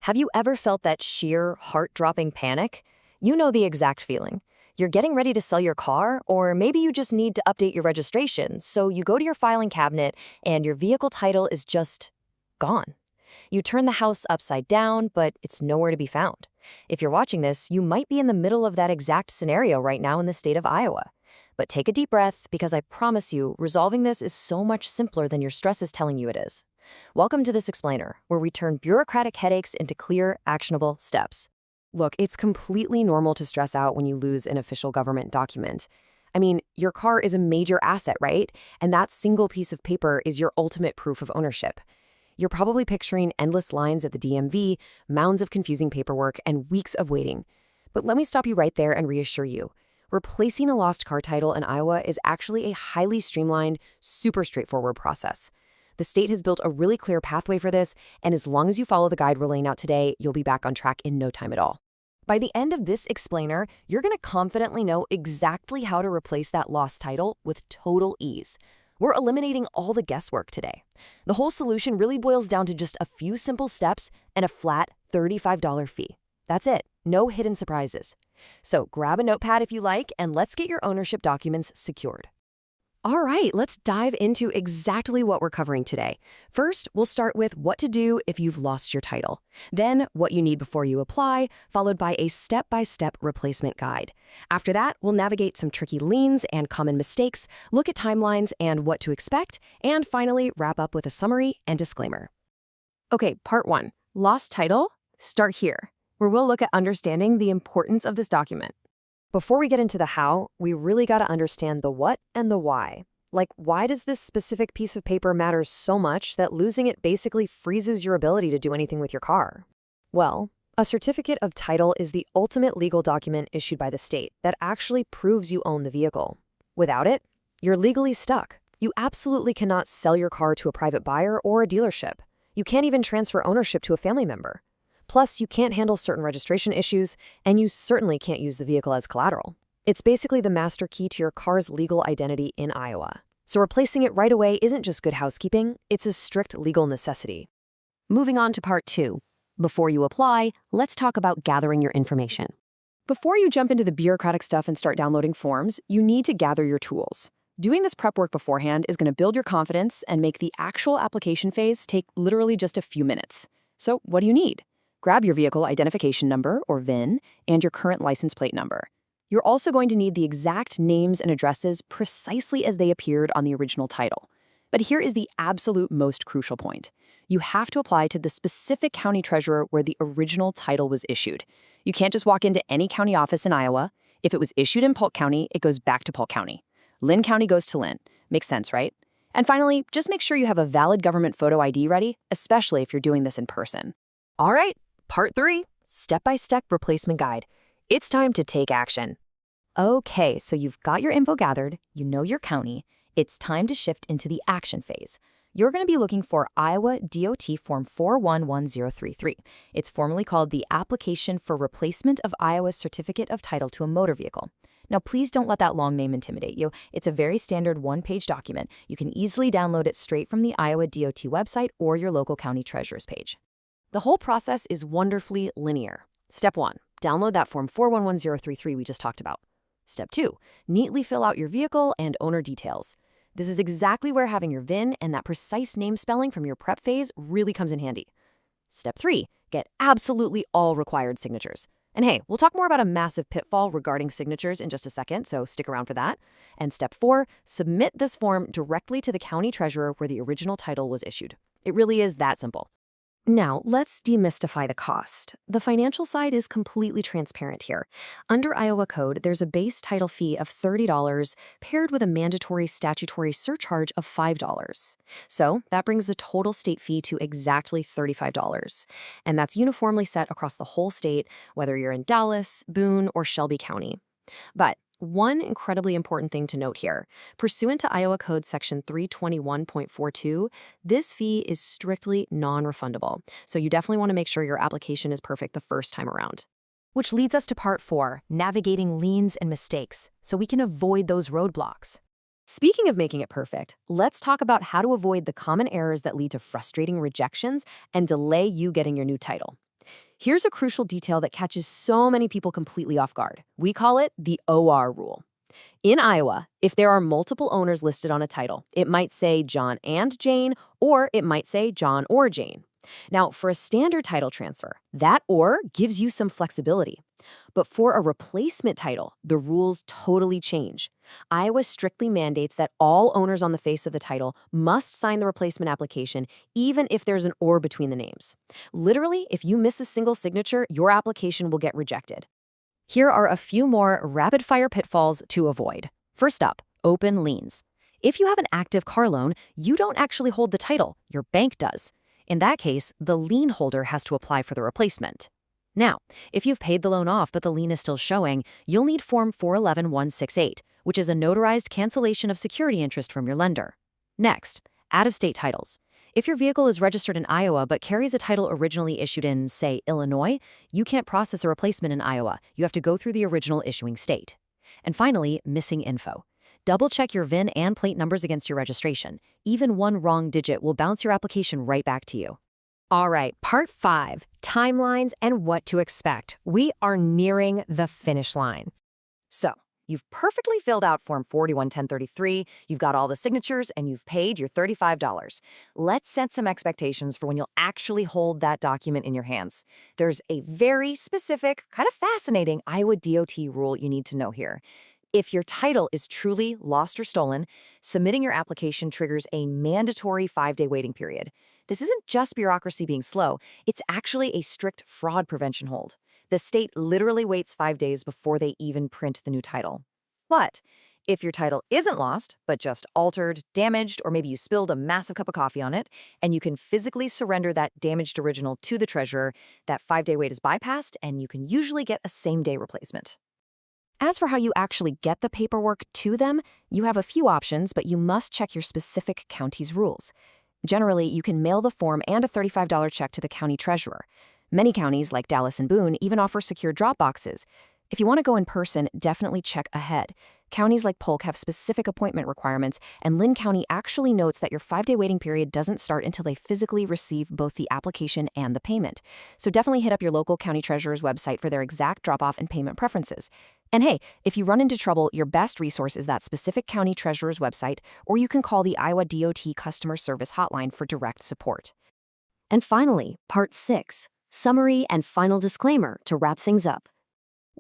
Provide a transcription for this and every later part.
Have you ever felt that sheer, heart-dropping panic? You know the exact feeling. You're getting ready to sell your car, or maybe you just need to update your registration, so you go to your filing cabinet and your vehicle title is just gone. You turn the house upside down, but it's nowhere to be found. If you're watching this, you might be in the middle of that exact scenario right now in the state of Iowa. But take a deep breath, because I promise you, resolving this is so much simpler than your stress is telling you it is. Welcome to This Explainer, where we turn bureaucratic headaches into clear, actionable steps. Look, it's completely normal to stress out when you lose an official government document. I mean, your car is a major asset, right? And that single piece of paper is your ultimate proof of ownership. You're probably picturing endless lines at the DMV, mounds of confusing paperwork, and weeks of waiting. But let me stop you right there and reassure you. Replacing a lost car title in Iowa is actually a highly streamlined, super straightforward process. The state has built a really clear pathway for this, and as long as you follow the guide we're laying out today, you'll be back on track in no time at all. By the end of this explainer, you're going to confidently know exactly how to replace that lost title with total ease. We're eliminating all the guesswork today. The whole solution really boils down to just a few simple steps and a flat $35 fee. That's it. No hidden surprises. So grab a notepad if you like, and let's get your ownership documents secured. All right, let's dive into exactly what we're covering today. First, we'll start with what to do if you've lost your title. Then, what you need before you apply, followed by a step-by-step replacement guide. After that, we'll navigate some tricky liens and common mistakes, look at timelines and what to expect, and finally, wrap up with a summary and disclaimer. Okay, part 1. Lost title? Start here, where we'll look at understanding the importance of this document. Before we get into the how, we really got to understand the what and the why. Like, why does this specific piece of paper matter so much that losing it basically freezes your ability to do anything with your car? Well, a certificate of title is the ultimate legal document issued by the state that actually proves you own the vehicle. Without it, you're legally stuck. You absolutely cannot sell your car to a private buyer or a dealership. You can't even transfer ownership to a family member. Plus, you can't handle certain registration issues, and you certainly can't use the vehicle as collateral. It's basically the master key to your car's legal identity in Iowa. So replacing it right away isn't just good housekeeping, it's a strict legal necessity. Moving on to part 2. Before you apply, let's talk about gathering your information. Before you jump into the bureaucratic stuff and start downloading forms, you need to gather your tools. Doing this prep work beforehand is going to build your confidence and make the actual application phase take literally just a few minutes. So what do you need? Grab your vehicle identification number, or VIN, and your current license plate number. You're also going to need the exact names and addresses precisely as they appeared on the original title. But here is the absolute most crucial point. You have to apply to the specific county treasurer where the original title was issued. You can't just walk into any county office in Iowa. If it was issued in Polk County, it goes back to Polk County. Lynn County goes to Lynn. Makes sense, right? And finally, just make sure you have a valid government photo ID ready, especially if you're doing this in person. All right. Part 3, Step-by-Step Replacement Guide. It's time to take action. Okay, so you've got your info gathered, you know your county. It's time to shift into the action phase. You're going to be looking for Iowa DOT Form 411033. It's formally called the Application for Replacement of Iowa's Certificate of Title to a Motor Vehicle. Now, please don't let that long name intimidate you. It's a very standard one-page document. You can easily download it straight from the Iowa DOT website or your local county treasurer's page. The whole process is wonderfully linear. Step 1, download that Form 411033 we just talked about. Step 2, neatly fill out your vehicle and owner details. This is exactly where having your VIN and that precise name spelling from your prep phase really comes in handy. Step 3, get absolutely all required signatures. And hey, we'll talk more about a massive pitfall regarding signatures in just a second, so stick around for that. And Step 4, submit this form directly to the county treasurer where the original title was issued. It really is that simple. Now, let's demystify the cost. The financial side is completely transparent here. Under Iowa code, there's a base title fee of $30 paired with a mandatory statutory surcharge of $5. So that brings the total state fee to exactly $35. And that's uniformly set across the whole state, whether you're in Dallas, Boone, or Shelby County. But one incredibly important thing to note here. Pursuant to Iowa Code Section 321.42, this fee is strictly non-refundable, so you definitely want to make sure your application is perfect the first time around. Which leads us to Part 4, navigating liens and mistakes, so we can avoid those roadblocks. Speaking of making it perfect, let's talk about how to avoid the common errors that lead to frustrating rejections and delay you getting your new title. Here's a crucial detail that catches so many people completely off guard. We call it the OR rule. In Iowa, if there are multiple owners listed on a title, it might say John and Jane, or it might say John or Jane. Now, for a standard title transfer, that "or" gives you some flexibility. But for a replacement title, the rules totally change. Iowa strictly mandates that all owners on the face of the title must sign the replacement application, even if there's an "or" between the names. Literally, if you miss a single signature, your application will get rejected. Here are a few more rapid-fire pitfalls to avoid. First up, open liens. If you have an active car loan, you don't actually hold the title, your bank does. In that case, the lien holder has to apply for the replacement. Now, if you've paid the loan off but the lien is still showing, you'll need Form 411168, which is a notarized cancellation of security interest from your lender. Next, out-of-state titles. If your vehicle is registered in Iowa but carries a title originally issued in, say, Illinois, you can't process a replacement in Iowa. You have to go through the original issuing state. And finally, missing info. Double-check your VIN and plate numbers against your registration. Even one wrong digit will bounce your application right back to you. All right, part 5, timelines and what to expect. We are nearing the finish line. So, you've perfectly filled out Form 411033, you've got all the signatures, and you've paid your $35. Let's set some expectations for when you'll actually hold that document in your hands. There's a very specific, kind of fascinating Iowa DOT rule you need to know here. If your title is truly lost or stolen, submitting your application triggers a mandatory 5-day waiting period. This isn't just bureaucracy being slow, it's actually a strict fraud prevention hold. The state literally waits 5 days before they even print the new title. But if your title isn't lost, but just altered, damaged, or maybe you spilled a massive cup of coffee on it, and you can physically surrender that damaged original to the treasurer, that 5-day wait is bypassed, and you can usually get a same-day replacement. As for how you actually get the paperwork to them, you have a few options, but you must check your specific county's rules. Generally, you can mail the form and a $35 check to the county treasurer. Many counties, like Dallas and Boone, even offer secure drop boxes. If you want to go in person, definitely check ahead. Counties like Polk have specific appointment requirements, and Lynn County actually notes that your 5-day waiting period doesn't start until they physically receive both the application and the payment. So definitely hit up your local county treasurer's website for their exact drop-off and payment preferences. And hey, if you run into trouble, your best resource is that specific county treasurer's website, or you can call the Iowa DOT Customer Service Hotline for direct support. And finally, Part 6, summary and final disclaimer to wrap things up.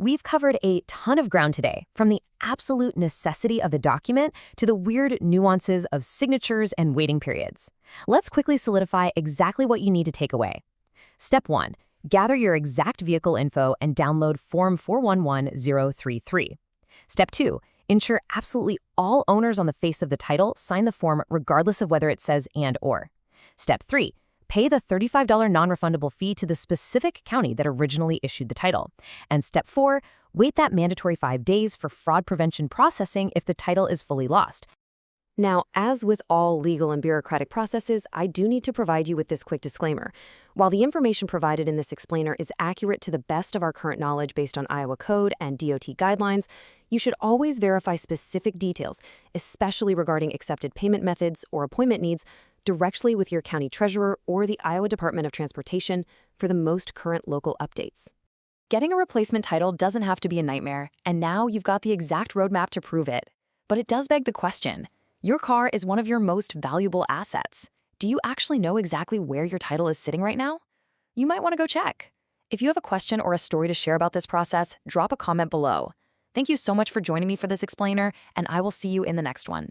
We've covered a ton of ground today, from the absolute necessity of the document to the weird nuances of signatures and waiting periods. Let's quickly solidify exactly what you need to take away. Step 1. Gather your exact vehicle info and download Form 411033. Step 2. Ensure absolutely all owners on the face of the title sign the form regardless of whether it says and/or. Step 3. Pay the $35 non-refundable fee to the specific county that originally issued the title. And Step 4. Wait that mandatory 5 days for fraud prevention processing if the title is fully lost. Now, as with all legal and bureaucratic processes, I do need to provide you with this quick disclaimer. While the information provided in this explainer is accurate to the best of our current knowledge based on Iowa code and DOT guidelines, you should always verify specific details, especially regarding accepted payment methods or appointment needs, directly with your county treasurer or the Iowa Department of Transportation for the most current local updates. Getting a replacement title doesn't have to be a nightmare, and now you've got the exact roadmap to prove it. But it does beg the question. Your car is one of your most valuable assets. Do you actually know exactly where your title is sitting right now? You might want to go check. If you have a question or a story to share about this process, drop a comment below. Thank you so much for joining me for this explainer, and I will see you in the next one.